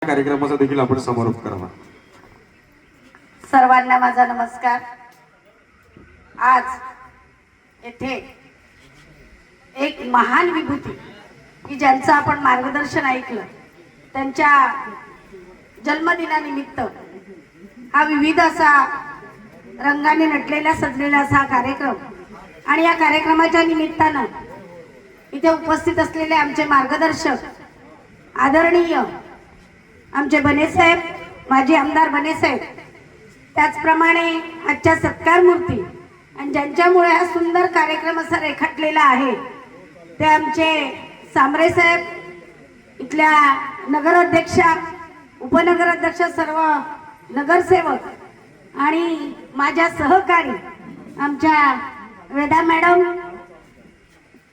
कार्यक्रमाचा देखील आपण समारोप करावा। सर्वांना माझा नमस्कार। आज येथे एक महान विभूती की ज्यांचं आपण मार्गदर्शन ऐकलं, त्यांच्या जन्मदिनानिमित्त हा विविध असा रंगाने नटलेला सजलेला असा कार्यक्रम आणि या कार्यक्रमाच्या निमित्तानं इथे उपस्थित असलेले आमचे मार्गदर्शक आदरणीय आमचे बनेसाहेब, माजी आमदार बनेसाहेब, त्याचप्रमाणे आजच्या सत्कार मूर्ती आणि ज्यांच्यामुळे हा सुंदर कार्यक्रम असा रेखाटलेला आहे ते आमचे सांबरे साहेब, इथल्या नगराध्यक्षा, उपनगराध्यक्ष, सर्व नगरसेवक आणि माझ्या सहकारी आमच्या वेदा मॅडम,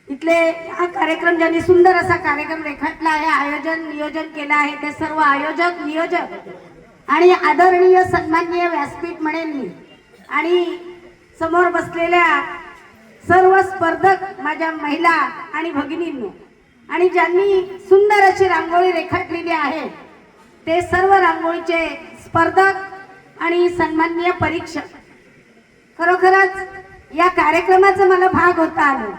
इथले हा कार्यक्रम ज्यांनी सुंदर असा कार्यक्रम रेखाटला आहे, आयोजन नियोजन केलं आहे, ते सर्व आयोजक, नियोजक आणि आदरणीय सन्माननीय व्यासपीठ म्हणेन मी, आणि समोर बसलेल्या सर्व स्पर्धक माझ्या महिला आणि भगिनींनो, आणि ज्यांनी सुंदर अशी रांगोळी रेखाटलेली आहे ते सर्व रांगोळीचे स्पर्धक आणि सन्माननीय परीक्षक। खरोखरच या कार्यक्रमाचं मला भाग होता आलं,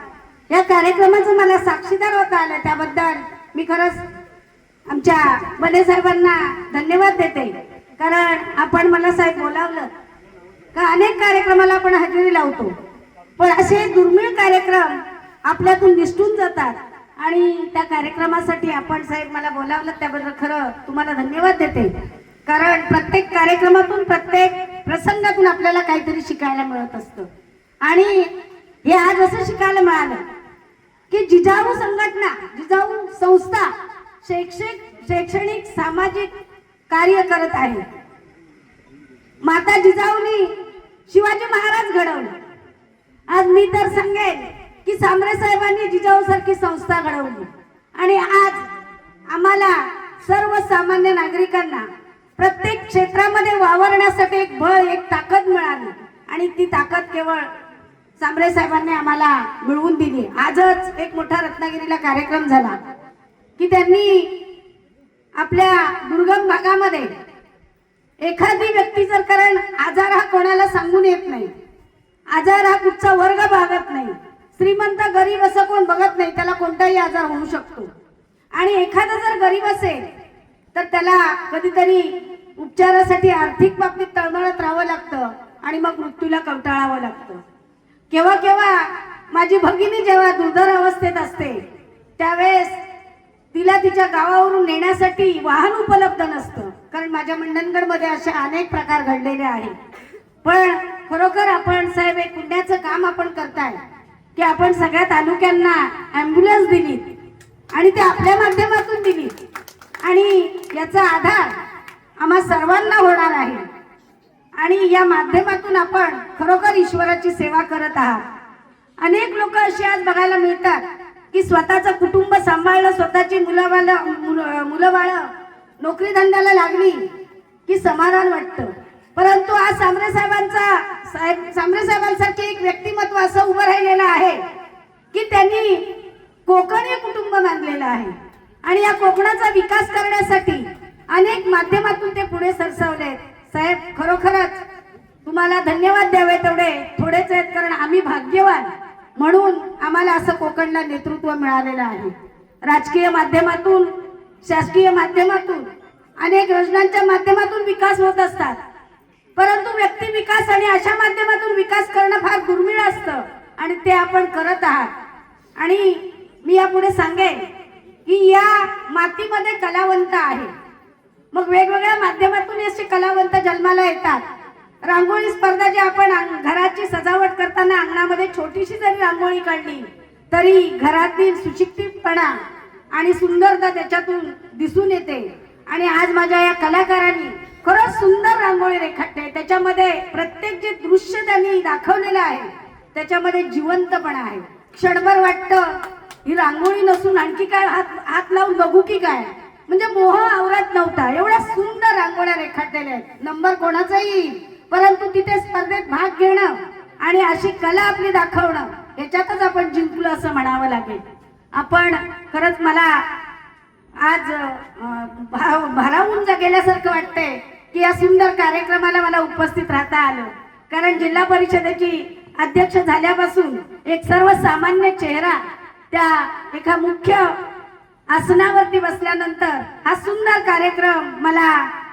या कार्यक्रमाचं मला साक्षीदार होता आलं, त्याबद्दल मी खरंच आमच्या बने साहेबांना धन्यवाद देते। कारण आपण मला साहेब बोलावलं का अनेक कार्यक्रमाला आपण हजेरी लावतो, पण असे दुर्मिळ कार्यक्रम आपल्यातून निसटून जातात आणि त्या कार्यक्रमासाठी आपण साहेब मला बोलावलं, त्याबद्दल खरं तुम्हाला धन्यवाद देते। कारण प्रत्येक कार्यक्रमातून, प्रत्येक प्रसंगातून आपल्याला काहीतरी शिकायला मिळत असतं आणि हे आज असं शिकायला मिळालं की जिजाऊ संघटना, जिजाऊ संस्था शैक्षणिक सामाजिक कार्य करत आहे। माता जिजाऊनी शिवाजी महाराज घडवले। आज मी तर सांगेन की सांबरे साहेबांनी जिजाऊ सारखी संस्था घडवली आणि आज आम्हाला सर्वसामान्य नागरिकांना प्रत्येक क्षेत्रामध्ये वावरण्यासाठी एक बळ, एक ताकद मिळाली आणि ती ताकद केवळ सांबरे साहेबांनी आम्हाला मिळवून दिली। आजच एक मोठा रत्नागिरीला कार्यक्रम झाला की त्यांनी आपल्या दुर्गम भागामध्ये एखादी व्यक्ती जर, कारण आजार हा कोणाला सांगून येत नाही, आजार हा कुठचा वर्ग भागत नाही, श्रीमंत गरीब असं कोण बघत नाही, त्याला कोणताही आजार होऊ शकतो आणि एखादा जर गरीब असेल तर त्याला कधीतरी उपचारासाठी आर्थिक बाबतीत तळमळत राहावं लागतं आणि मग मृत्यूला कंटाळावं लागतं। केव्हा केव्हा माझी भगिनी जेव्हा दुर्धर अवस्थेत असते त्यावेळेस तिला तिच्या गावावरून नेण्यासाठी वाहन उपलब्ध नसतं, कारण माझ्या मंडणगडमध्ये असे अनेक प्रकार घडलेले आहेत। पण खरोखर आपण साहेब एक पुण्याचं काम आपण करताय की आपण सगळ्या तालुक्यांना ॲम्ब्युलन्स दिली आणि ते आपल्या माध्यमातून दिली आणि याचा आधार आम्हा सर्वांना होणार आहे आणि या माध्यमातून आपण खरोखर ईश्वराची सेवा करत आहात। अनेक लोक अशी आज बघायला मिळतात की स्वतःचं कुटुंब सांभाळणं, स्वतःची मुलं बाळ नोकरी धंद्याला लागली की समाधान वाटतं, परंतु आज सांबरे साहेबांसारखे एक व्यक्तिमत्व असं उभं राहिलेलं आहे की त्यांनी कोकणी कुटुंब बांधलेलं आहे आणि या कोकणाचा विकास करण्यासाठी अनेक माध्यमातून ते पुढे सरसावले। साहेब खरोखरच तुम्हाला धन्यवाद द्यावे तेवढे थोडेच आहेत, कारण आम्ही भाग्यवान म्हणून आम्हाला असं कोकणला नेतृत्व मिळालेलं आहे। राजकीय माध्यमातून, शासकीय माध्यमातून, अनेक योजनांच्या माध्यमातून विकास होत असतात, परंतु व्यक्ती विकास आणि अशा माध्यमातून विकास करणं फार दुर्मिळ असतं आणि ते आपण करत आहात। आणि मी यापुढे सांगेन की या मातीमध्ये कलावंत आहे, मग वेगवेगळ्या माध्यमातून असे कलावंत जन्माला येतात। रांगोळी स्पर्धा जी आपण घराची सजावट करताना अंगणामध्ये छोटीशी जरी रांगोळी काढली तरी घरातील सुशिक्षितपणा आणि सुंदरता त्याच्यातून दिसून येते आणि आज माझ्या या कलाकारांनी खरंच सुंदर रांगोळी रेखाटते, त्याच्यामध्ये प्रत्येक जे दृश्य त्यांनी दाखवलेलं आहे त्याच्यामध्ये जिवंतपणा आहे। क्षणभर वाटतं ही रांगोळी नसून आणखी काय हात लावून बघू की काय, म्हणजे मोह आवरत नव्हता, एवढ्या सुंदर रांगोळ्या रेखाटलेल्या आहेत। नंबर कोणाचाही, परंतु तिथे स्पर्धेत भाग घेणं आणि अशी कला आपली दाखवणं याच्यातच आपण जिंकलो असं म्हणावं लागेल। आपण खरंच मला आज भारावून गेल्यासारखं वाटतंय की या सुंदर कार्यक्रमाला मला उपस्थित राहता आलं. कारण जिल्हा परिषदेची अध्यक्ष झाल्यापासून एक सर्वसामान्य चेहरा त्या एका मुख्य आसनावरती बसल्यानंतर हा सुंदर कार्यक्रम मला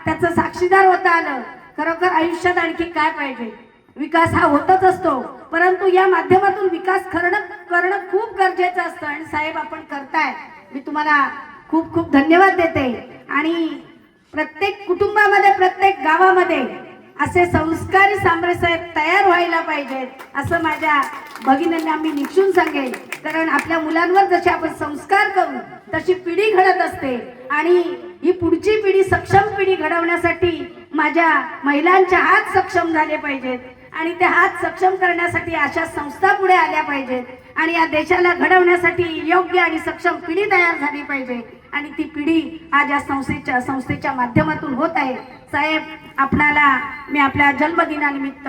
त्याचं साक्षीदार होता आलं. खरोखर आयुष्यात आणखी काय पाहिजे. विकास हा होतच असतो, परंतु या माध्यमातून विकास करणं खूप गरजेचं असतं आणि साहेब आपण करताय. मी तुम्हाला खूप खूप धन्यवाद देते. आणि प्रत्येक कुटुंबामध्ये प्रत्येक गावामध्ये असे संस्कारी सांबरे साहेब तयार व्हायला पाहिजेत असं माझ्या भगिनींना मी निक्षून सांगेन. कारण आपल्या मुलांवर जसे आपण संस्कार करू तशी पिढी घडत असते आणि ही पुढची पिढी सक्षम पिढी घडवण्यासाठी माझ्या महिलांचे हात सक्षम झाले पाहिजेत आणि ते हात सक्षम करण्यासाठी अशा संस्था पुढे आल्या पाहिजेत आणि या देशाला घडवण्यासाठी योग्य आणि सक्षम पिढी तयार झाली पाहिजे आणि ती पिढी आज या संस्थेच्या माध्यमातून होत आहे. साहेब आपणाला मी आपल्या जन्मदिनानिमित्त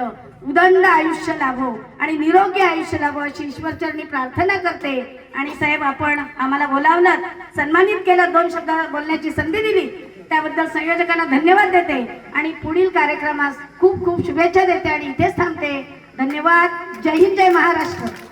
उदंड आयुष्य लाभो आणि निरोगी आयुष्य लाभो अशी ईश्वरचरणी प्रार्थना करते. आणि साहेब आपण आम्हाला बोलावलं, सन्मानित केलं, 2 शब्द बोलण्याची संधी दिली त्याबद्दल संयोजकांना धन्यवाद देते आणि पुढील कार्यक्रमास खूप खूप शुभेच्छा देते आणि इथेच थांबते. धन्यवाद. जय हिंद, जय महाराष्ट्र.